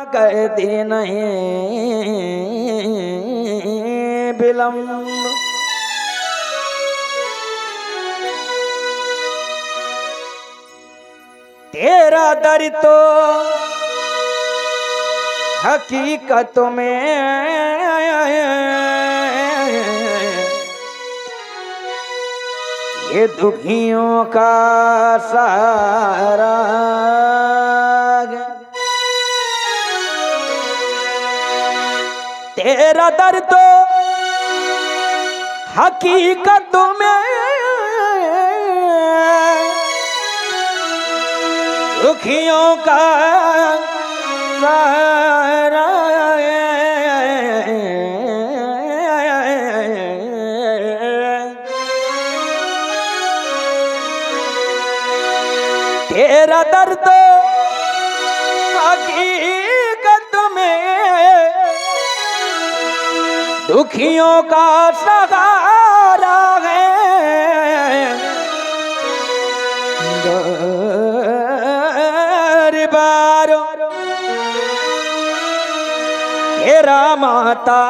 कर दी नहीं विलम्ब, तेरा दर तो हकीकत में ये दुखियों का सहारा, तेरा दर तो हकीकत में दुखियों का सहारा, तेरा दर्द हकीकत में दुखियों का सहारा है। दरबारों तेरा माता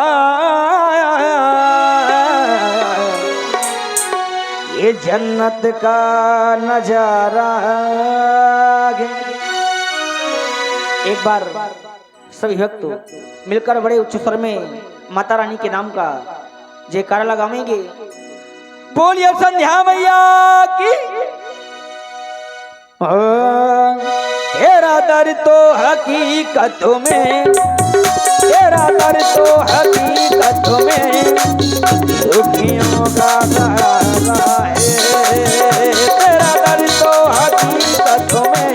ये जन्नत का नजारा है। एक बार सभी भक्त मिलकर बड़े उच्च स्वर में माता रानी के नाम का जयकारा लगाएंगे। बोलिए संध्या मैया की। तेरा दर तो हकीकत में, तेरा दर तो हकीकत में दुखियों का सहारा है। तेरा दर तो हकीकत में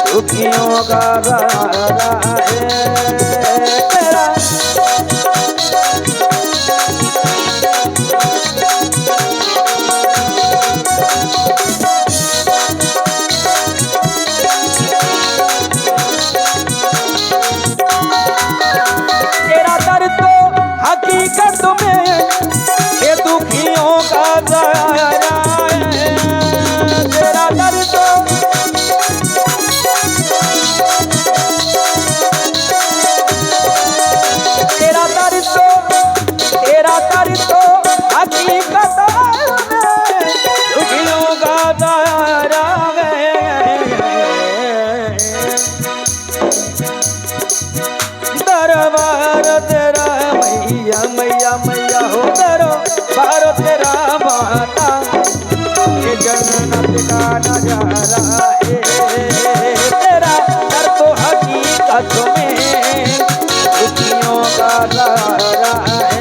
दुखियों का सहारा है। तेरा हकीकत में ये दुखियों का सहारा है। तेरा दर तो तेरा दर तो तेरा दर तो हकीकत में दुखियों का सहारा है। दरबार तेरा मैया मैया मैया हो दरो बारो तेरा माता ये जन्नत का नजारा है। तेरा दर तो हकीकत में दुखियों का सहारा है।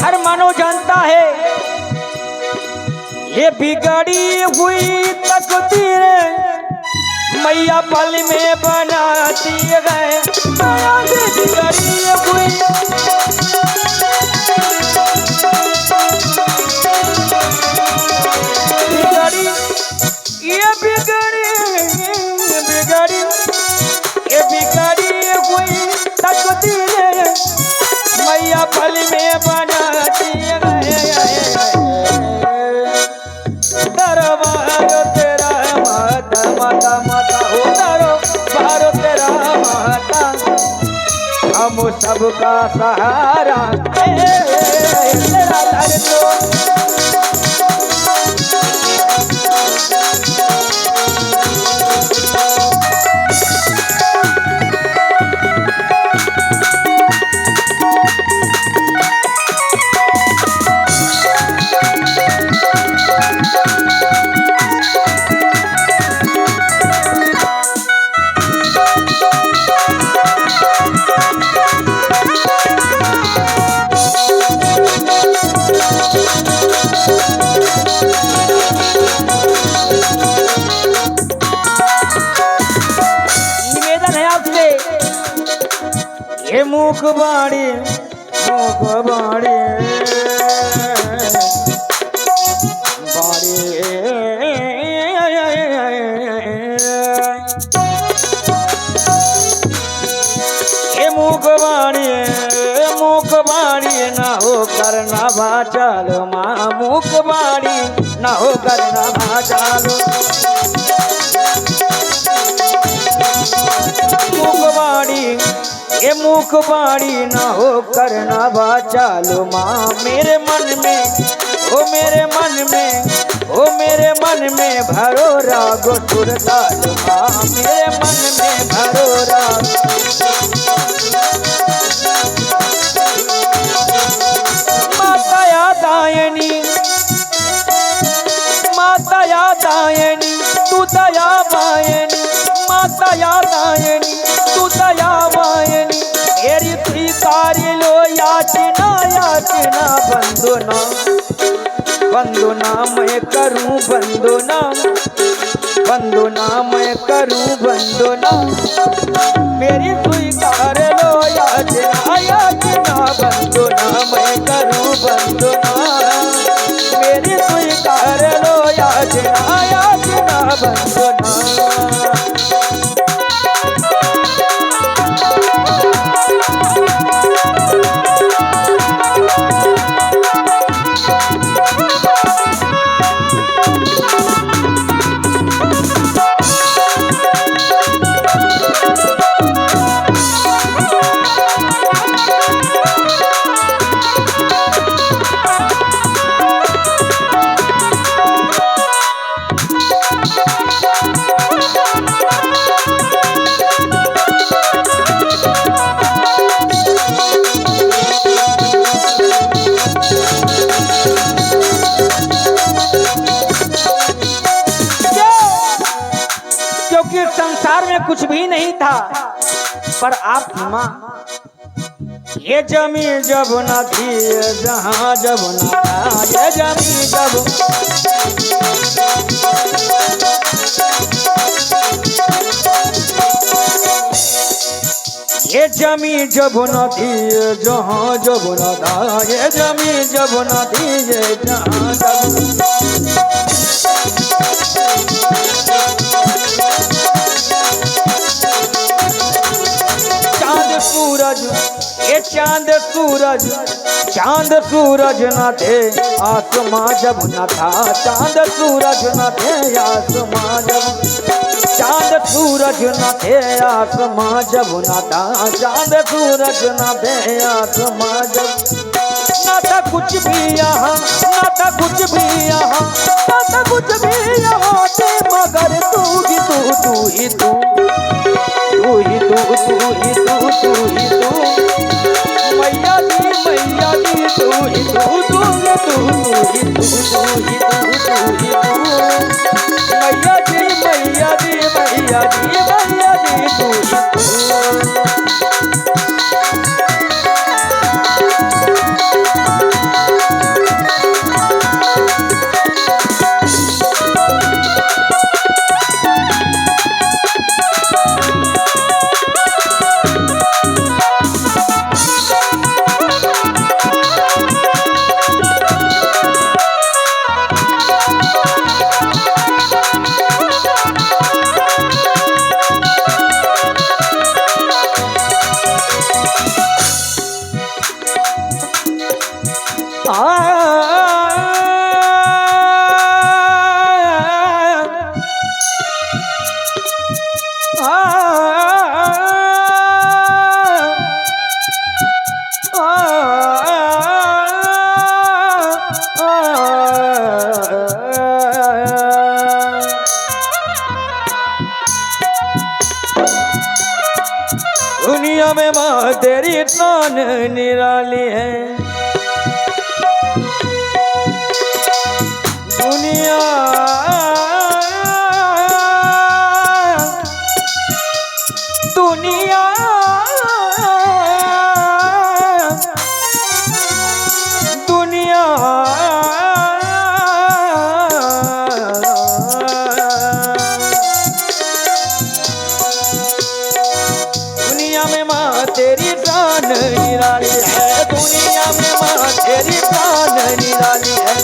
हर मानव जानता है ये बिगड़ी हुई तकदीर मैया पल में बनाती है। बिगड़ी हुई बिगड़ी ये बिगड़ी हुई तकदीर मैया पल में बनाती है। दरबार तेरा माता माता माता हो दरबार तेरा माता हम सबका सहारा तेरा दर तो हे मुख बाड़ी बाड़ी हे मुख बाड़ी ना हो करना भाचाल माँ मुख बाड़ी ना हो करना भाचाल मुखबाड़ी ये मुखबाड़ी ना हो करना बाचालो माँ मेरे मन में ओ मेरे मन में ओ मेरे मन में भरो राग सुरताल माँ मेरे मन में भरो राग माता यादायनी माता यादायनी तू दया मायनी माता यादायनी तू दया मायनी मेरी स्वीकार लो याचना याचना बंदुना बंदुना मैं करूं बंदुना बंदुना मैं करूं बंदुना मेरी स्वीकार लो याचना याचना बंदुना मैं करूं बंदुना मेरी स्वीकार लो याचना याचना बंदुना संसार में कुछ भी नहीं था पर आप माँ ये जमी जब न थी जहाँ जब न था ये जमी जब ये जमी जब न थी जहाँ जब न था ये जमी जब न थी ये जहाँ जब सूरज ये चांद सूरज न थे आसमां जब न था चांद सूरज न थे आसमां जब चांद सूरज न थे आसमां जब न था चांद सूरज न थे आसमां जब न था कुछ भी यहाँ न था कुछ भी यहाँ न था कुछ भी यहाँ थे मगर तू ही तू तू ही तू तू ही तू तू ही तू मैया दी तू ही तू तू ही तू ही तू तू ही तू तू ही तू मैया दी तू ही तू दुनिया में माँ तेरी शान निराली है दुनिया दुनिया दुनिया दुनिया में माँ तेरी शान निराली है, दुनिया में माँ तेरी शान निराली है।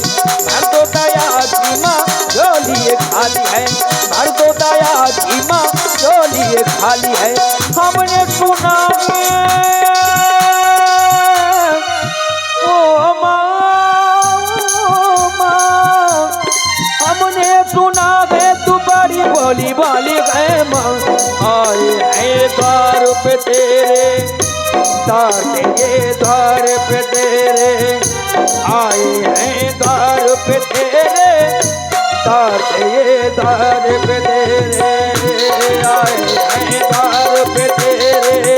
भर दो दया की माँ झोली खाली है, भर दो दया की माँ झोली खाली है। हमने सुना ओ माँ, हमने सुना है तू बड़ी भोली भाली है माँ। आए हैं द्वार पे तेरे, तार ये द्वार पे तेरे, आए हैं द्वार पे तेरे, तार ये द्वार पे तेरे, आए हैं द्वार पे तेरे।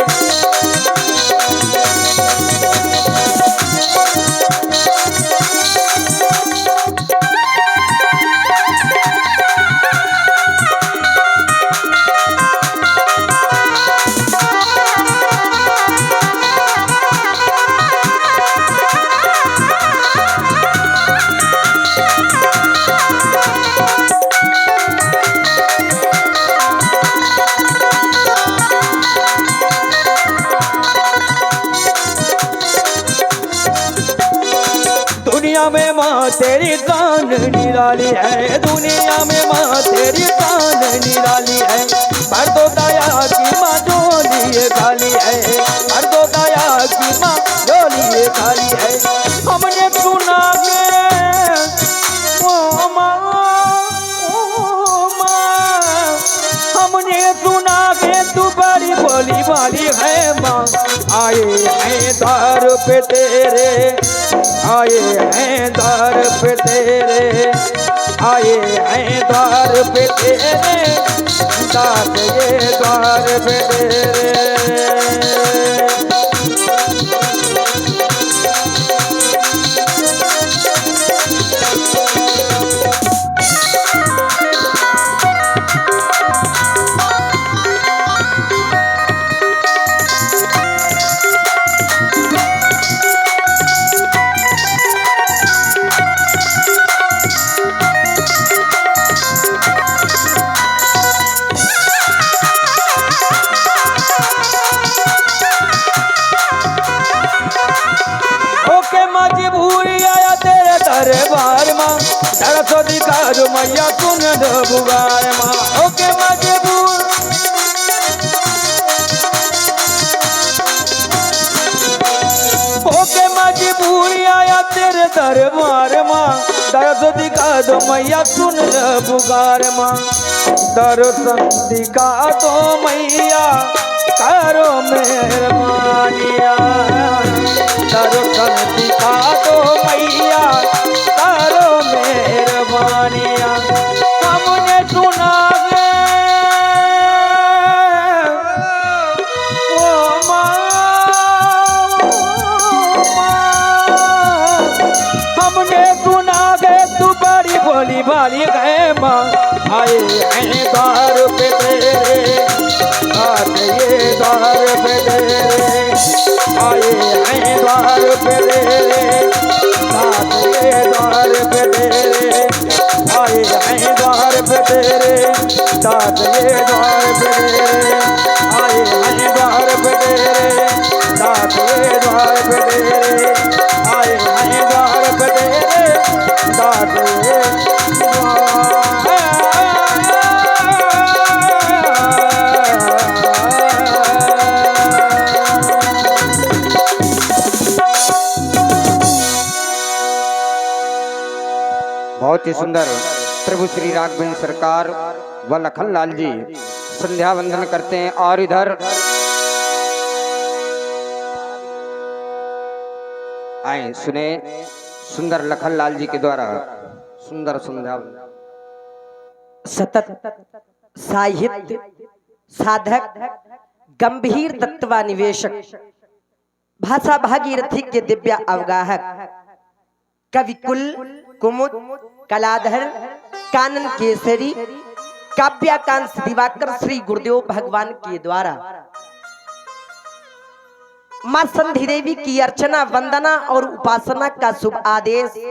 दुनिया में माँ तेरी शान निराली है, दुनिया में माँ तेरी शान निराली है। भर दो दया की माँ झोली खाली है, भर दो दया की माँ झोली खाली है। हमने सुना के ओ माँ, हमने सुना के तू बड़ी भोली भाली है माँ। आए हैं द्वार पे तेरे, आए हैं द्वार पे तेरे, आए हैं द्वार पे तेरे, दास ये द्वार पे तेरे। दरबार माँ दरसो दिखा दो मैया सुन दो बुगार माँ। ओके मजबूर ओके मजबूर आया तेरे दरबार माँ, दरसो दिखा दो मैया सुन दो बुगार माँ। दर्शन दिखा दो मैया करो मेहरबानिया, दर्शन दिखा दो मैया करो मेहरबानिया। हमने सुना है ओ माँ, हमने सुना है तू बड़ी भोली भाली है माँ। आए हैं द्वार पे तेरे, आते ये द्वार पे तेरे, आए हैं द्वार पे तेरे, आते ये द्वार पे तेरे, आए हैं द्वार पे तेरे, आते ये द्वार पे तेरे, आए हैं द्वार पे तेरे, आते ये द्वार पे तेरे, आए हैं द्वार पे तेरे, आते ये बहुत ही सुंदर प्रभु श्री राघवेंद्र सरकार व लखन लाल जी संध्या वंदन करते हैं। और इधर आए सुने सुंदर लखन लाल जी के द्वारा सुंदर संध्या सतत साहित्य साधक गंभीर तत्वानिवेशक भाषा भागीरथी के दिव्य अवगाहक कवि कुल कुमुद कलाधर कानन केसरी काव्याकांत दिवाकर श्री गुरुदेव भगवान के द्वारा मां संधि देवी की अर्चना वंदना और उपासना का शुभ आदेश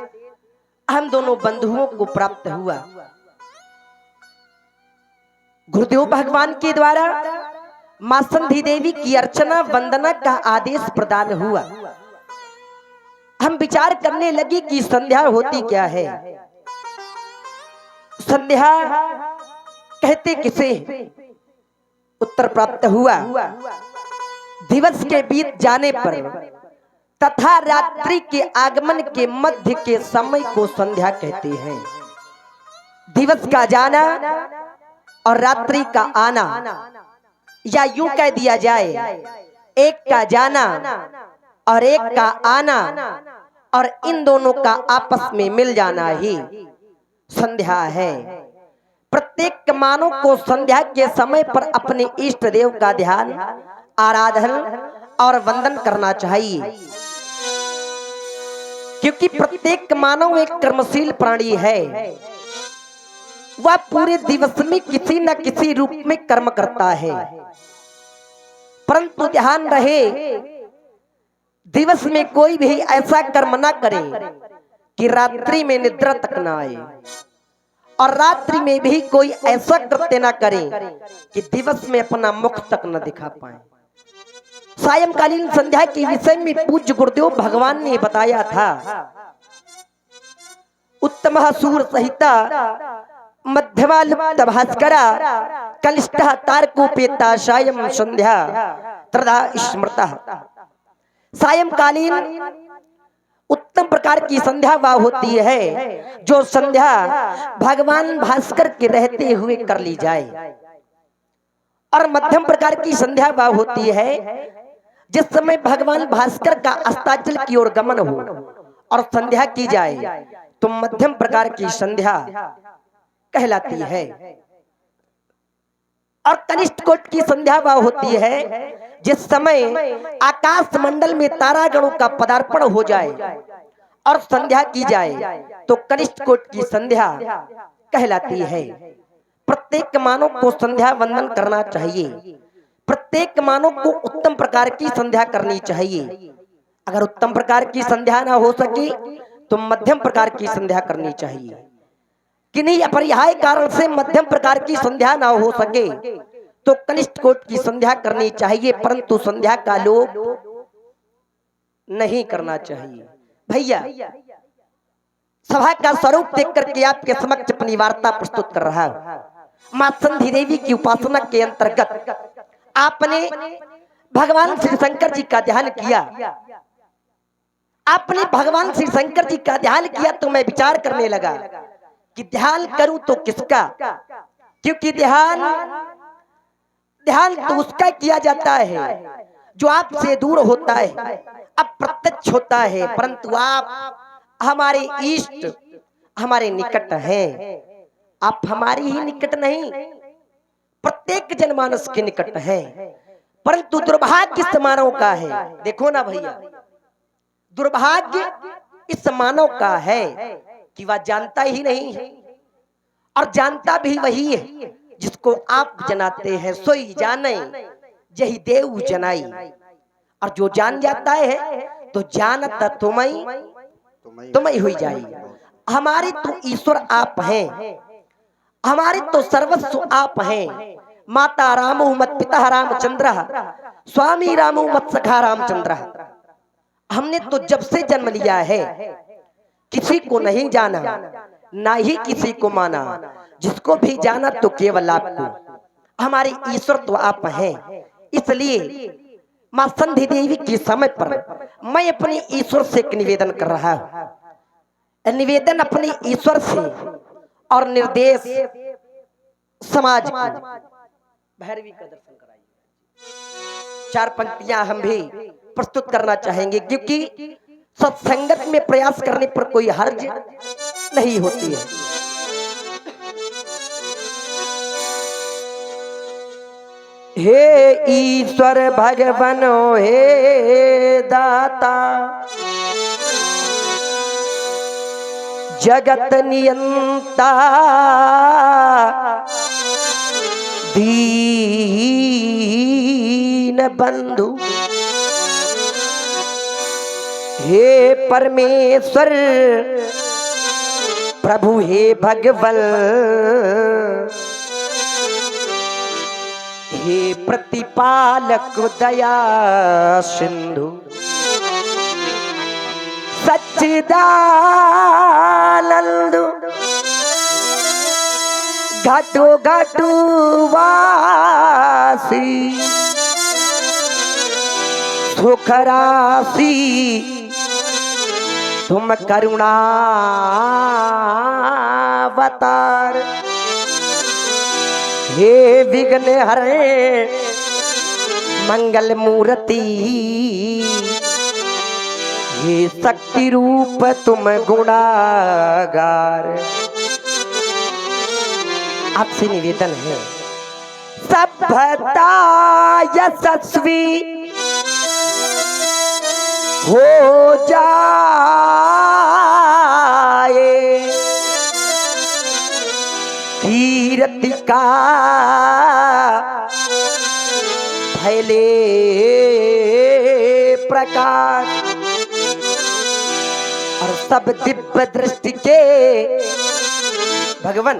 हम दोनों बंधुओं को प्राप्त हुआ। गुरुदेव भगवान के द्वारा मां संधि देवी की अर्चना वंदना का आदेश प्रदान हुआ। हम विचार करने लगे कि संध्या होती क्या है। संध्या कहते किसे? उत्तर प्राप्त हुआ, दिवस के बीत जाने पर तथा रात्रि के आगमन के मध्य के समय को संध्या कहते हैं। दिवस का जाना और रात्रि का आना, या यूं कह दिया जाए, एक का जाना और एक का आना, और इन दोनों का आपस में मिल जाना ही संध्या है। प्रत्येक मानव को संध्या के समय पर अपने इष्ट देव का ध्यान, आराधन और वंदन करना चाहिए, क्योंकि प्रत्येक मानव एक कर्मशील प्राणी है। वह पूरे दिवस में किसी न किसी रूप में कर्म करता है, परंतु ध्यान रहे दिवस में कोई भी ऐसा कर्म न करे कि रात्रि में निद्रा तक न आए, और रात्रि में भी कोई ऐसा कृत्य न करे कि दिवस में अपना मुख तक न दिखा पाए। सायंकालीन संध्या के विषय में पूज्य गुरुदेव भगवान ने बताया था, उत्तम सूर सहिता मध्यमा लुप्त भास्करा कनिष्ठः तारकोपेता सायं संध्या त्रिधा स्मृतः। सायंकालीन उत्तम प्रकार की संध्या वह होती है जो संध्या भगवान भास्कर के रहते हुए कर ली जाए, और मध्यम प्रकार की संध्या वह होती है जिस समय भगवान भास्कर का अस्ताचल की ओर गमन हो और संध्या की जाए तो मध्यम प्रकार की संध्या कहलाती है। और कनिष्ठ कोट की संध्या वह होती है जिस समय आकाश मंडल में तारागणों का पदार्पण हो जाए और संध्या की जाए तो कनिष्ठ कोट की संध्या कहलाती है। प्रत्येक मानव को संध्या वंदन करना चाहिए, प्रत्येक मानव को उत्तम प्रकार की संध्या करनी चाहिए। अगर उत्तम प्रकार की संध्या ना हो सके तो मध्यम प्रकार की संध्या करनी चाहिए। किन्हीं अपरिहार्य कारण से मध्यम प्रकार की संध्या ना हो सके तो कनिष्ठ कोट की संध्या करनी चाहिए, परंतु संध्या का लोभ नहीं करना चाहिए। भैया, सभा का स्वरूप देख करके आपके समक्ष अपनी वार्ता प्रस्तुत कर रहा हूं। मां संधि देवी की उपासना के अंतर्गत आपने भगवान श्री शंकर जी का ध्यान किया। आपने भगवान श्री शंकर जी का ध्यान किया तो मैं विचार करने लगा कि ध्यान करूं तो किसका, क्योंकि ध्यान तो उसका किया जाता है जो आपसे दूर होता है, अप्रत्यक्ष होता है, परंतु आप हमारे इष्ट, हमारे निकट हैं। आप हमारी ही निकट नहीं, प्रत्येक जनमानस के निकट है, परंतु दुर्भाग्य इस मानव का है। देखो ना भैया, दुर्भाग्य इस मानव का है कि वह जानता ही नहीं है, और जानता भी वही है जिसको आप जनाते हैं। सोई जाने यही देव जनाई, और जो जान जाता है तो जानता तुम्हें हुई जाई। हमारे तो ईश्वर आप हैं, हमारे तो सर्वस्व आप हैं। माता रामो मत पिता रामचंद्र, स्वामी रामो मत सखा रामचंद्र। हमने तो जब से जन्म लिया है किसी को नहीं जाना, ना ही किसी को माना, जिसको भी जाना तो केवल आपको। हमारे ईश्वर तो आप हैं। इसलिए मां संधि देवी के समय पर मैं अपने ईश्वर से एक निवेदन कर रहा हूं। निवेदन अपने ईश्वर से और निर्देश समाज को। भैरवी का दर्शन कराइए। 4 पंक्तियां हम भी प्रस्तुत करना चाहेंगे, क्योंकि सत्संगत में प्रयास करने पर कोई हर्ज नहीं होती है। हे ईश्वर भगवनो हे दाता, जगत नियंता, दीन बंधु, हे परमेश्वर प्रभु, हे भगवल, हे प्रतिपालक दया सिंधु सच्चिदानंद घटो घटो वासी सुखरासी तुम करुणावतार हे विघ्न हरे मंगल मूर्ति हे शक्ति रूप तुम गुणागार। आपसे निवेदन है सभ्यता यशस्वी हो जाए कीर्ति का फैले प्रकाश और सब दिव्य दृष्टि के भगवान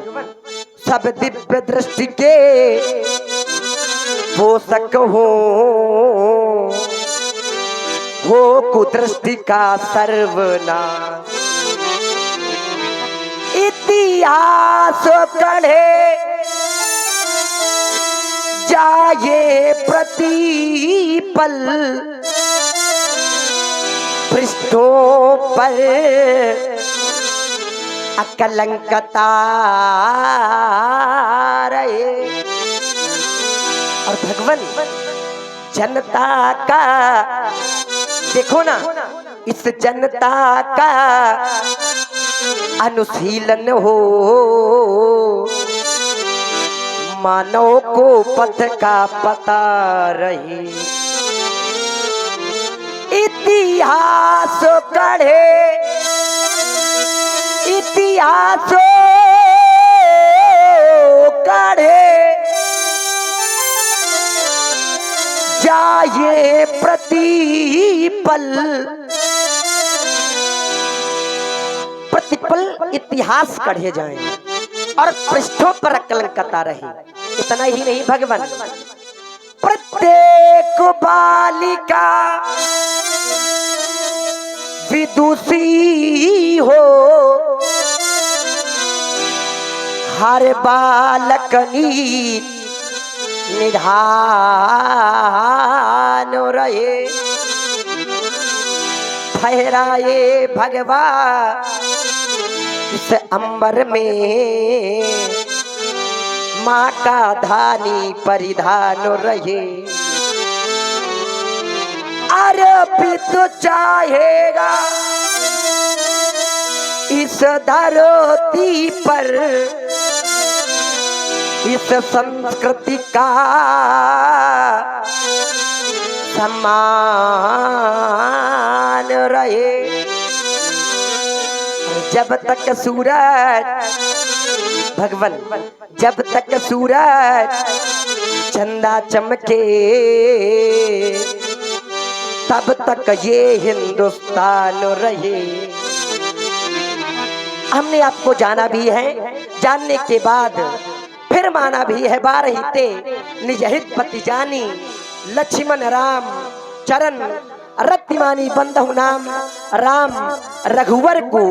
सब दिव्य दृष्टि के पोषक हो कुदृष्टि का सर्वनाश। इतिहास कढ़े जाए प्रतिपल पृष्ठों पर अकलंकता रहे और भगवान जनता का देखो ना इस जनता का अनुशीलन हो मानव को पथ का पता रहे। इतिहास गढ़े इतिहास गढ़े जाए प्रतिपल प्रतिपल इतिहास गढ़े जाए और पृष्ठों पर कलंकता रहे। इतना ही नहीं भगवान प्रत्येक बालिका विदुषी हो हर बालक निधान रहे। ठहराए भगवान इस अंबर में माँ का धानी परिधान रहे। अर्पित चाहेगा इस धरती पर इस संस्कृति का सम्मान रहे। जब तक सूरज भगवान जब तक सूरज चंदा चमके तब तक ये हिंदुस्तान रहे। हमने आपको जाना भी है, जानने के बाद फिर माना भी है। बारहिते निज हित पति जानी लक्ष्मण राम चरण रतिमानी बंधु नाम राम रघुवर को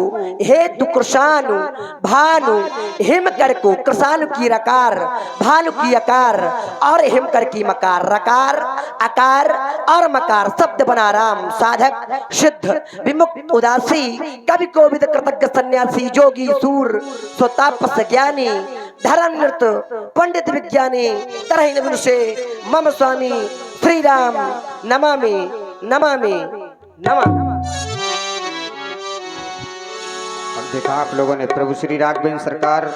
हेतु कृषानु भानु हिमकर को कृषानु की रकार भानु की अकार और हिमकर की मकार रकार अकार और मकार शब्द बना राम साधक सिद्ध विमुक्त उदासी कवि कोविद कृतज्ञ सन्यासी जोगी सूर स्वतापस ज्ञानी धर्म नृत पंडित विज्ञानी तरह से मम स्वामी श्री राम नमामि नमामि नमामि। और देखा आप लोगों ने प्रभु श्री राघवेंद्र सरकार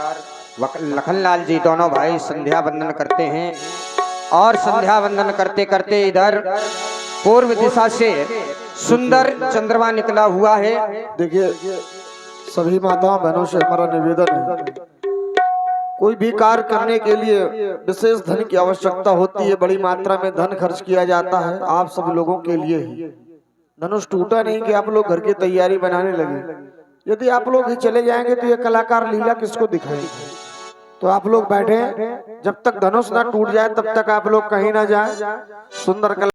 व लखनलाल जी दोनों भाई संध्या वंदन करते हैं और संध्या वंदन करते करते इधर पूर्व दिशा से सुंदर चंद्रमा निकला हुआ है। देखिए सभी माताओं बहनों से हमारा निवेदन है, कोई भी कार्य करने के लिए विशेष धन की आवश्यकता होती है, बड़ी मात्रा में धन खर्च किया जाता है। आप सब लोगों के लिए ही धनुष टूटा नहीं कि आप लोग घर की तैयारी बनाने लगे। यदि आप लोग ही चले जाएंगे तो ये कलाकार लीला किसको दिखाएंगे। तो आप लोग बैठे, जब तक धनुष ना टूट जाए तब तक आप लोग कहीं ना जाए। सुंदर कला